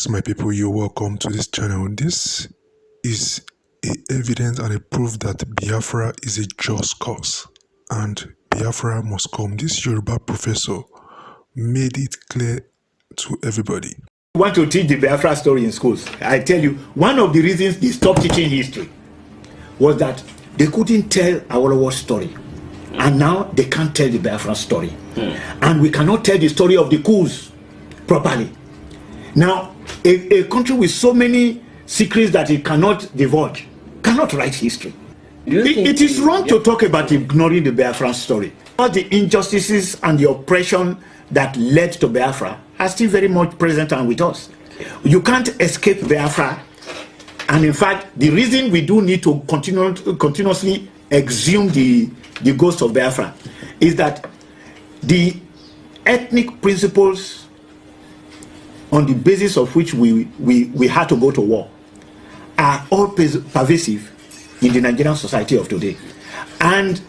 Greetings, my people. You're welcome to this channel. This is a evidence and a proof that Biafra is a just cause and Biafra must come. This Yoruba professor made it clear to everybody. Want to teach the Biafra story in schools. I tell you, one of the reasons they stopped teaching history was that they couldn't tell our story. And now they can't tell the Biafra story. And we cannot tell the story of the coups properly. Now, a country with so many secrets that it cannot divulge cannot write history. It is wrong to talk about ignoring the Biafra story. All the injustices and the oppression that led to Biafra are still very much present and with us. You can't escape Biafra. And in fact, the reason we do need to continuously exhume the ghost of Biafra is that the ethnic principles on the basis of which we had to go to war are all pervasive in the Nigerian society of today. And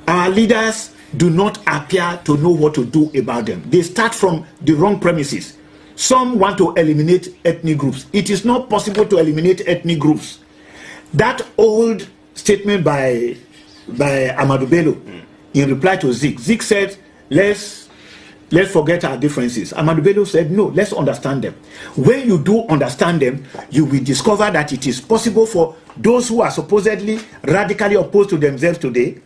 our leaders do not appear to know what to do about them. They start from the wrong premises. Some want to eliminate ethnic groups. It is not possible to eliminate ethnic groups. That old statement by Amadou Bello in reply to Zik said, let's forget our differences. Amadou Bello said, no, let's understand them. When you do understand them, you will discover that it is possible for those who are supposedly radically opposed to themselves today,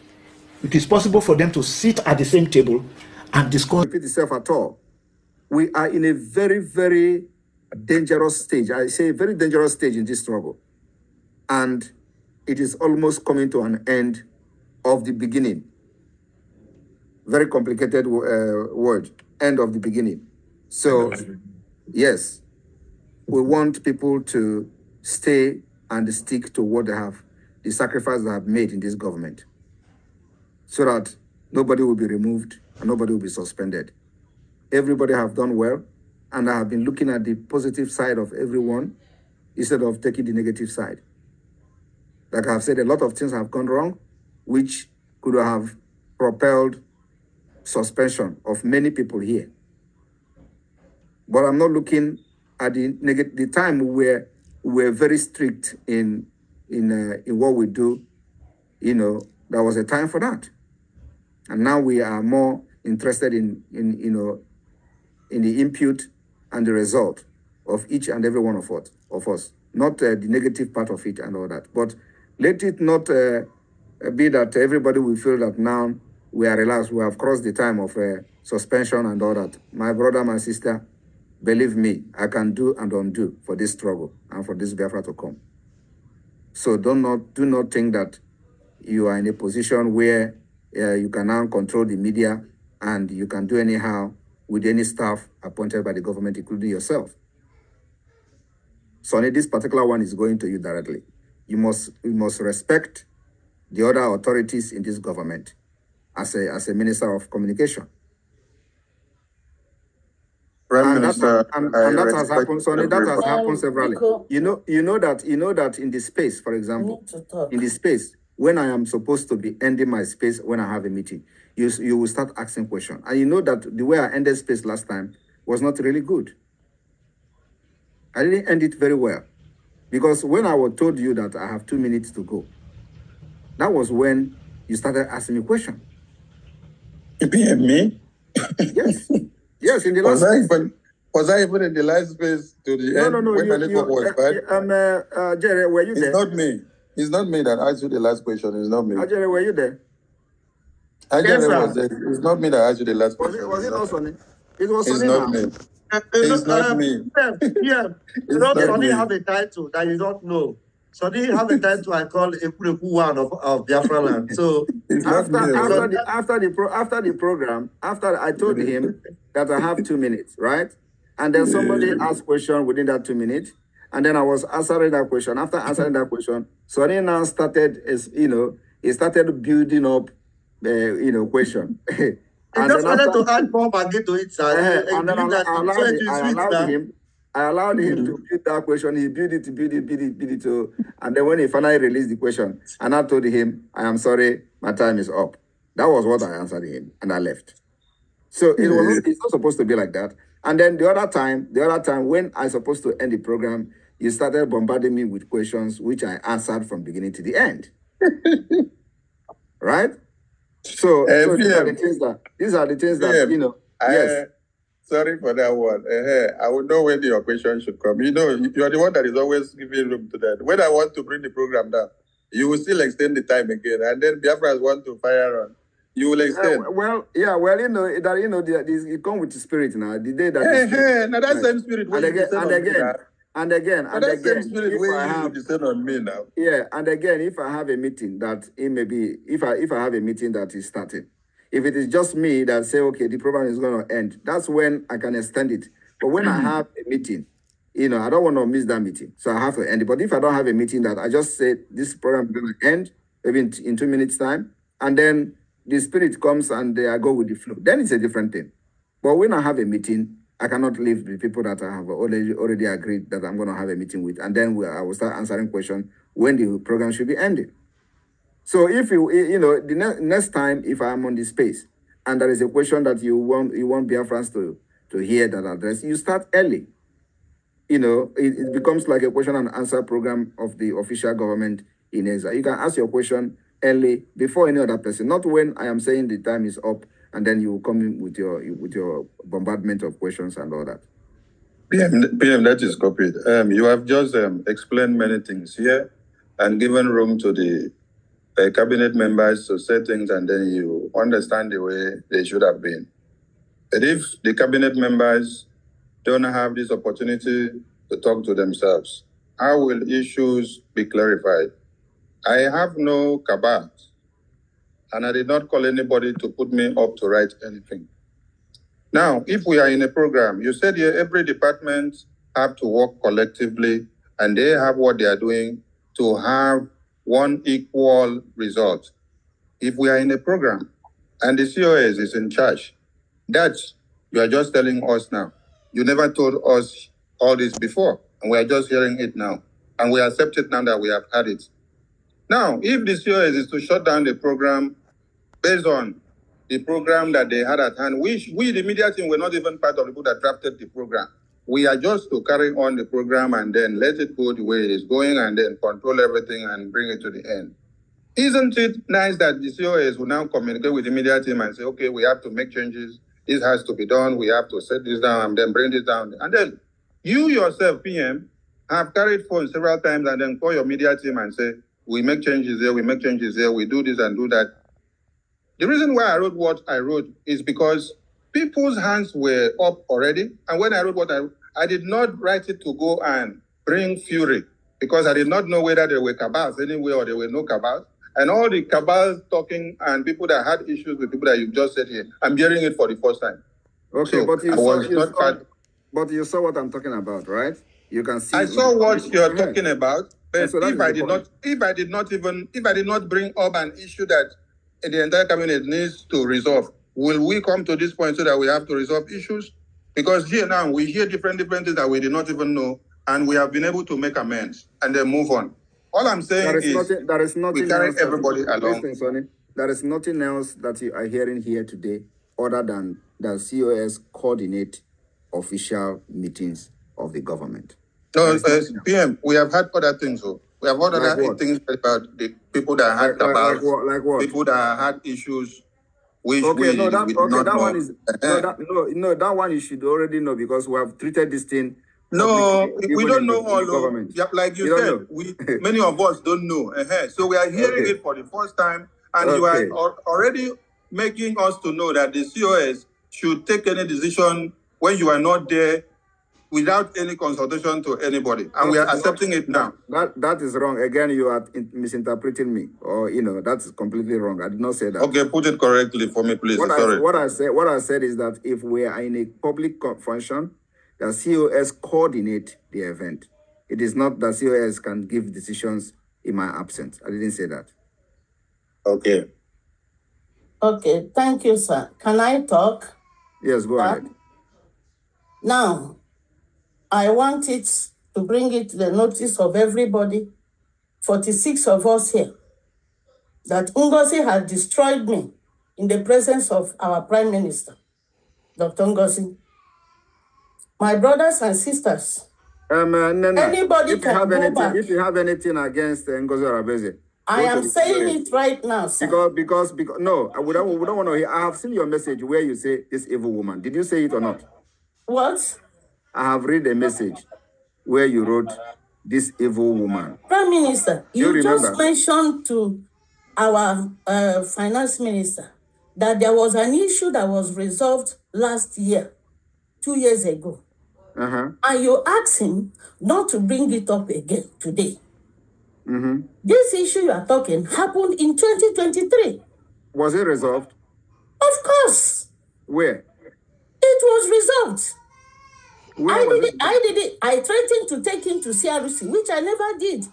it is possible for them to sit at the same table and discuss. Repeat itself at all. We are in a very, very dangerous stage. I say very dangerous stage in this struggle. And it is almost coming to an end of the beginning. Very complicated word, end of the beginning. So, yes, we want people to stay and stick to what they have, the sacrifice they have made in this government, so that nobody will be removed and nobody will be suspended. Everybody have done well, and I have been looking at the positive side of everyone instead of taking the negative side. Like I've said, a lot of things have gone wrong, which could have propelled suspension of many people here. But I'm not looking at the time we were very strict in what we do. You know, there was a time for that. And now we are more interested in the input and the result of each and every one of us, not the negative part of it and all that. But let it not be that everybody will feel that now we are relaxed, we have crossed the time of suspension and all that. My brother, my sister, believe me, I can do and undo for this struggle and for this Biafra to come. So do not think that you are in a position where you can now control the media and you can do anyhow with any staff appointed by the government, including yourself. Sonny, this particular one is going to you directly. You must respect the other authorities in this government as a minister of communication. Prime Minister, that has happened, Sonny, that has happened severally. You know that in the space, for example, in the space, when I am supposed to be ending my space when I have a meeting, you will start asking questions. And you know that the way I ended space last time was not really good. I didn't end it very well. Because when I was told you that I have 2 minutes to go, that was when you started asking me questions. You mean me? Yes. Yes, in the last was I even in the last space to the end? No, when my network was bad? Jerry, were you there? It's not me. It's not me that asked you the last question. It's not me. Jerry, were you there? Jerry was there. It's not me that asked you the last question. Was it not Sonny? It was It's Sonny not now. me. It's not me. Yeah, you know, Sonny have a title that you don't know. Sonny have a title I call Ekureku one of Biafra land. So after the program, after I told him that I have 2 minutes, right? And then somebody asked question within that 2 minutes, and then I was answering that question. After answering that question, Sonny now started, he started building up, question. And just wanted to add more baggage to it, sir. And then I allowed him to build that question. He built it. And then when he finally released the question, and I told him, I am sorry, my time is up. That was what I answered him, and I left. So it's not supposed to be like that. And then the other time when I supposed to end the program, you started bombarding me with questions which I answered from beginning to the end. Right? So these are the things that you know. Yes. Sorry for that one. I would know when your question should come. You know, you're the one that is always giving room to that. When I want to bring the program down, you will still extend the time again, and then Biafras want to fire on. You will extend. It comes with the spirit now. The day that now that same spirit will descend on me now. And again, spirit will descend on me now. Yeah, and again, if I have a meeting that it may be, if I have a meeting that is starting, if it is just me that say, okay, the program is going to end, that's when I can extend it. But when I have a meeting, you know, I don't want to miss that meeting, so I have to end it. But if I don't have a meeting that I just say this program is going to end, maybe in 2 minutes time, and then the spirit comes and I go with the flow, then it's a different thing. But when I have a meeting, I cannot leave the people that I have already agreed that I'm going to have a meeting with, and then I will start answering questions when the program should be ending. So if the next time, if I'm on the space and there is a question that you want Biafrans to hear that address, you start early. You know, it becomes like a question and answer program of the official government in exile. You can ask your question early before any other person, not when I am saying the time is up and then you come in with your bombardment of questions and all that. PM, that is copied. You have just explained many things here and given room to the cabinet members to say things, and then you understand the way they should have been. But if the cabinet members don't have this opportunity to talk to themselves, how will issues be clarified? I have no cabal, and I did not call anybody to put me up to write anything. Now, if we are in a program, you said here every department have to work collectively, and they have what they are doing to have one equal result. If we are in a program and the COS is in charge, that you are just telling us now. You never told us all this before, and we are just hearing it now. And we accept it now that we have had it. Now, if the COS is to shut down the program based on the program that they had at hand, we the media team, were not even part of the people that drafted the program. We are just to carry on the program and then let it go the way it is going and then control everything and bring it to the end. Isn't it nice that the COS will now communicate with the media team and say, okay, we have to make changes. This has to be done. We have to set this down and then bring this down. And then you yourself, PM, have carried phone several times and then call your media team and say, we make changes here, we make changes here, we do this and do that. The reason why I wrote what I wrote is because people's hands were up already. And when I wrote what I did not write it to go and bring fury, because I did not know whether there were cabals anywhere or there were no cabals. And all the cabals talking and people that had issues with people that you just said here, I'm hearing it for the first time. Okay, so but you saw what I'm talking about, right? You can see. I saw what you're talking about, but so if I did not bring up an issue that the entire cabinet needs to resolve, will we come to this point so that we have to resolve issues? Because here now we hear different things that we did not even know, and we have been able to make amends and then move on. All I'm saying there is nothing we carry everybody along. Listen, Sonny, there is nothing else that you are hearing here today other than that COS coordinate official meetings of the government. No, PM, we have had other things. We have had other things about the people that had cabals, like what? People that had issues. That one you should already know because we have treated this thing. No, we don't know all government. Yeah, like you said, many of us don't know. So we are hearing it for the first time, and you are already making us to know that the COS should take any decision when you are not there without any consultation to anybody, and we are accepting it now. That is wrong. Again, you are misinterpreting me, or that's completely wrong. I did not say that. Okay, put it correctly for me, please. Sorry. What I said is that if we are in a public function, the COS coordinate the event. It is not that COS can give decisions in my absence. I didn't say that. Okay. Okay, thank you, sir. Can I talk? Yes, go ahead. Now, I want it to bring it to the notice of everybody, 46 of us here, that Ngozi has destroyed me in the presence of our Prime Minister, Dr. Ngozi. My brothers and sisters, anybody can go back. If you have anything against Ngozi Arabeze, I am saying it right now, sir. Because no, we don't want to hear. I have seen your message where you say this evil woman. Did you say it or not? What? I have read a message where you wrote this evil woman. Prime Minister, you just mentioned to our finance minister that there was an issue that was resolved last year, 2 years ago. And you asked him not to bring it up again today. This issue you are talking happened in 2023. Was it resolved? Of course. Where? It was resolved. I did it. I threatened to take him to CRC, which I never did.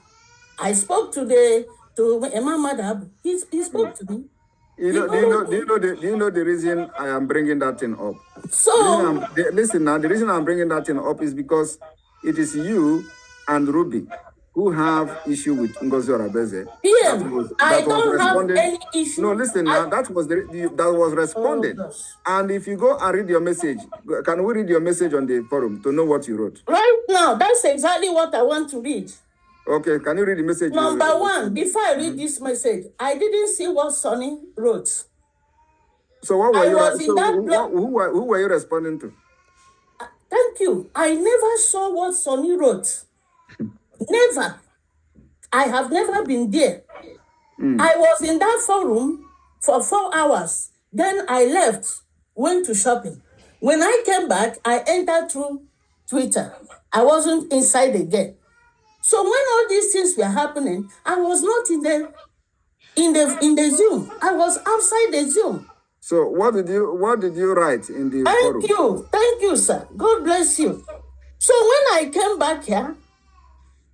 I spoke to Imam Madhab. He spoke to me. Do you know the reason I am bringing that thing up? So listen now. The reason I'm bringing that thing up is because it is you and Ruby who have issue with Ngozi Arabeze. I don't have any issue. No, listen now. That was responded. And if you go and read your message, can we read your message on the forum to know what you wrote? Right now, that's exactly what I want to read. Okay, can you read the message? Number one, before I read this message, I didn't see what Sonny wrote. So what were who were you responding to? Thank you. I never saw what Sonny wrote. Never. I have never been there. I was in that forum for 4 hours. Then I left, went to shopping. When I came back, I entered through Twitter. I wasn't inside again. So when all these things were happening, I was not in the Zoom. I was outside the Zoom. So what did you write in the forum? Thank you, sir. God bless you. So when I came back here,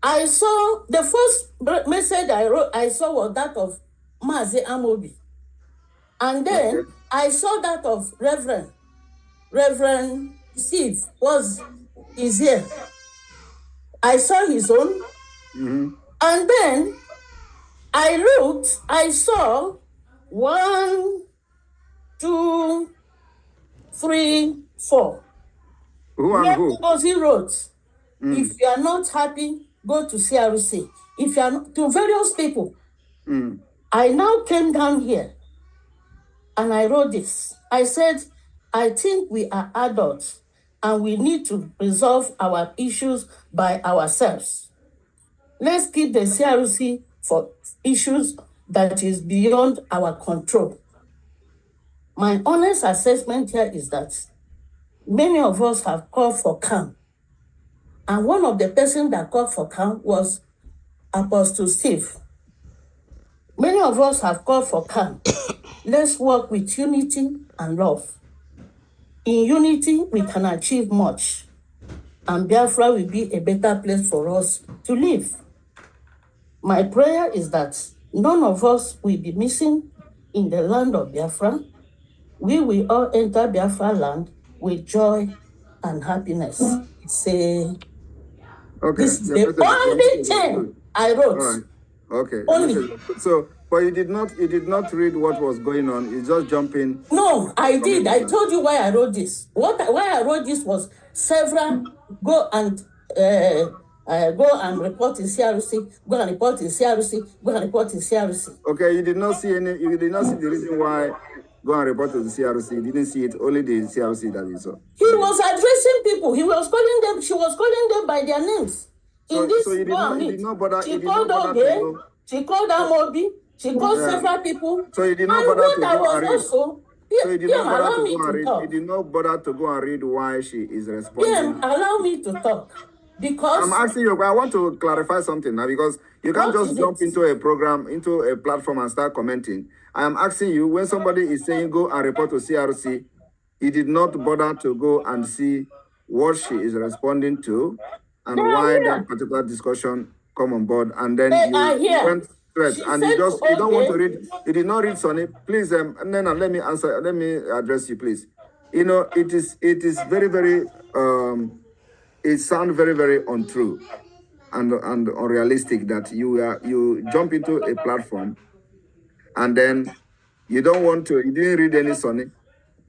I saw the first message I saw was that of Mazi Amobi. And then I saw that of Reverend Steve is here. I saw his own. And then I looked, I saw 1, 2, 3, 4. Who and who? Because he wrote, if you are not happy, go to CRC. If you are not, to various people. I now came down here and I wrote this. I said, I think we are adults and we need to resolve our issues by ourselves. Let's keep the CRC for issues that is beyond our control. My honest assessment here is that many of us have called for calm. And one of the persons that called for calm was Apostle Steve. Many of us have called for calm. Let's work with unity and love. In unity, we can achieve much. And Biafra will be a better place for us to live. My prayer is that none of us will be missing in the land of Biafra. We will all enter Biafra land with joy and happiness. This is the only thing I wrote. All right. Okay. Only. So, but you did not read what was going on. You just jump in. No, I did. I told you why I wrote this. Why I wrote this was several go and report in CRC. Go and report in CRC. Go and report in CRC. Okay, you did not see the reason why go and report to the CRC. You didn't see it. Only the CRC that you saw. He was addressing people. He was calling them. She was calling them by their names. So you did not bother. She called Oge. She called Amobi. She called several people. So you did not bother to go and read. Also, so you did not bother to go and read. You did not bother to go and read why she is responding. Allow me to talk. Because I'm asking you, I want to clarify something now, because you can't just jump into a program, into a platform and start commenting. I am asking you, when somebody is saying go and report to CRC, he did not bother to go and see what she is responding to and why that particular discussion come on board, and then you went straight and you don't want to read. You did not read Sonny. Please, and then let me answer. Let me address you, please. You know, it is very, very. It sounds very, very untrue and unrealistic that you jump into a platform and then you didn't read any Sonny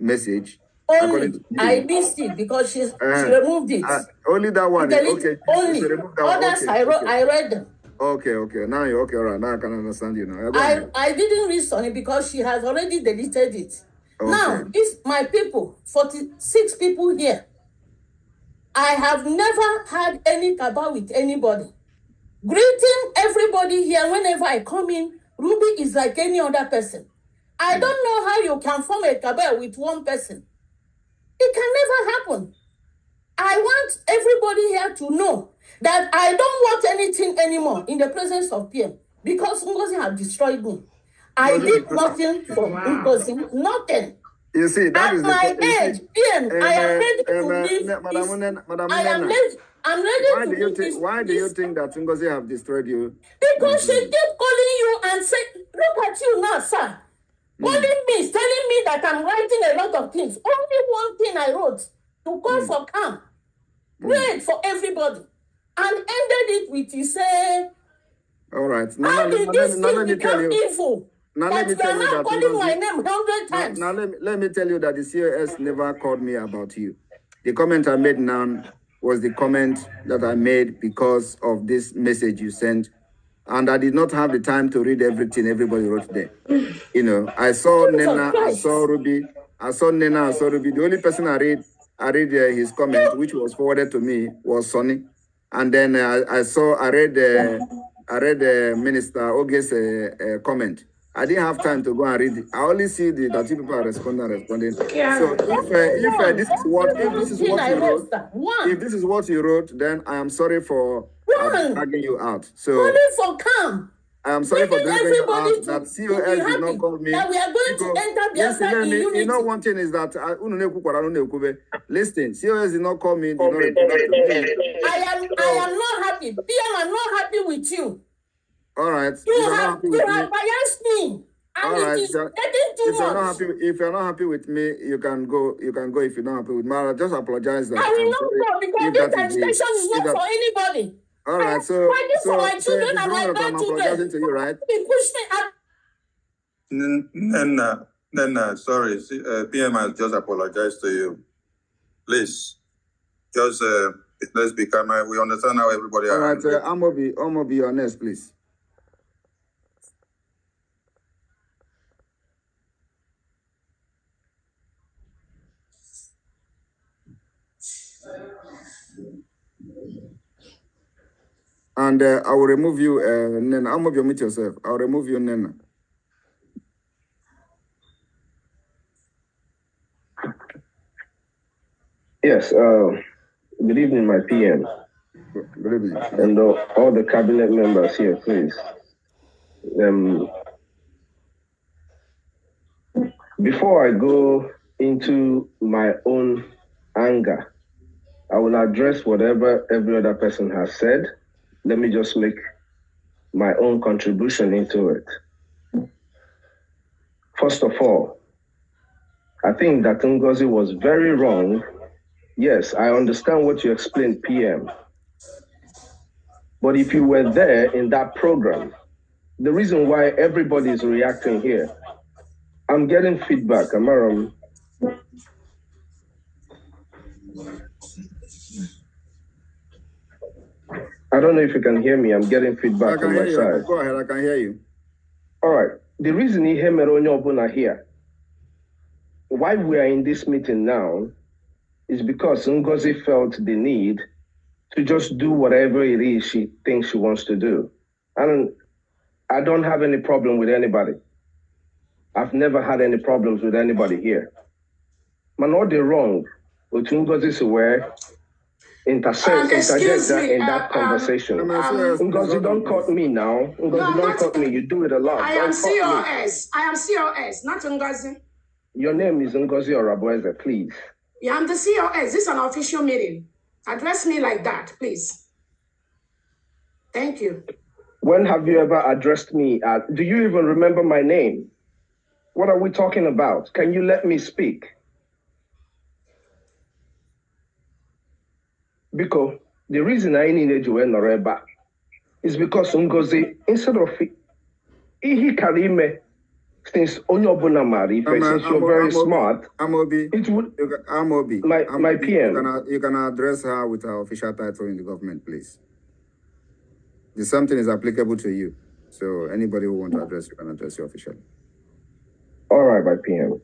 message, Only. I missed it because she removed it. Only that one. Okay. Only. Others, okay. I read them. Okay. Now you're okay, all right. Now I can understand you now. I didn't read Sonny because she has already deleted it. Okay. Now, this my people, 46 people here. I have never had any cabal with anybody. Greeting everybody here whenever I come in. Ruby is like any other person. I don't know how you can form a cabal with one person. It can never happen. I want everybody here to know that I don't want anything anymore in the presence of PM because Ngozi have destroyed me. I did nothing for Ngozi, nothing. You see, that is my age, PM, I am ready to leave. I'm ready why do you think that Ngozi have destroyed you? Because she kept calling you and said, look at you now, sir. Calling me, telling me that I'm writing a lot of things. Only one thing I wrote, to call for calm. Prayed for everybody. And ended it with, he said, all right. How did this thing become evil? Now let me tell you that calling my name 100 times. Now let me tell you that the COS never called me about you. The comment I made now was the comment that I made because of this message you sent. And I did not have the time to read everything everybody wrote there. You know, I saw Nena, I saw Ruby, I saw Nena, I saw Ruby. The only person I read his comment, which was forwarded to me, was Sonny. And then I read Minister Oge's comment. I didn't have time to go and read it. I only see that you people are responding. So if this is what you wrote, then I am sorry for dragging you out. So only for calm. I am sorry for dragging you out. That COS did not call me. That we are going to enter Biafra in unity. You know, one thing is that listen, COS did not call me. Did not report to me. I am not happy. PM, I'm not happy with you. All right. You have biased me. And all right. It is getting too much. If you're not happy with me, you can go. If you're not happy with me, I'll just apologize. I will not go because this agitation is not for anybody. All right. So for my children and my grandchildren. To you, right? They push me up. Then, sorry. PM has just apologized to you. Please, just let's be calm. We understand how everybody. All right. I'm gonna be honest, please. And I will remove you, Nena. I'm going to mute yourself. I'll remove you, Nena. Yes. Good evening, my PM. Good evening. And all the cabinet members here, please. Before I go into my own anger, I will address whatever every other person has said. Let me just make my own contribution into it. First of all, I think that Ngozi was very wrong. Yes, I understand what you explained, PM. But if you were there in that program, the reason why everybody is reacting here, I'm getting feedback, Amaram. I don't know if you can hear me. I'm getting feedback on my side. Go ahead, I can hear you. All right. The reason he here, why we are in this meeting now, is because Ngozi felt the need to just do whatever it is she thinks she wants to do. And I don't have any problem with anybody. I've never had any problems with anybody here. Man, all the wrong, but Ngozi's aware. Interject in that conversation. Ngozi, don't cut me now. Ngozi, don't cut me. You do it a lot. I am COS, not Ngozi. Your name is Ngozi Orabueze, please. Yeah, I'm the COS. This is an official meeting. Address me like that, please. Thank you. When have you ever addressed me? Do you even remember my name? What are we talking about? Can you let me speak? Because the reason I needed you in Noreba is because Ngozi, instead of Ihi Karime, since Onyobuna Mari, since you're very smart, Amobi, it would. Amobi, My PM. You can address her with her official title in the government, please. The something is applicable to you. So anybody who wants to address you can address you officially. All right, my PM.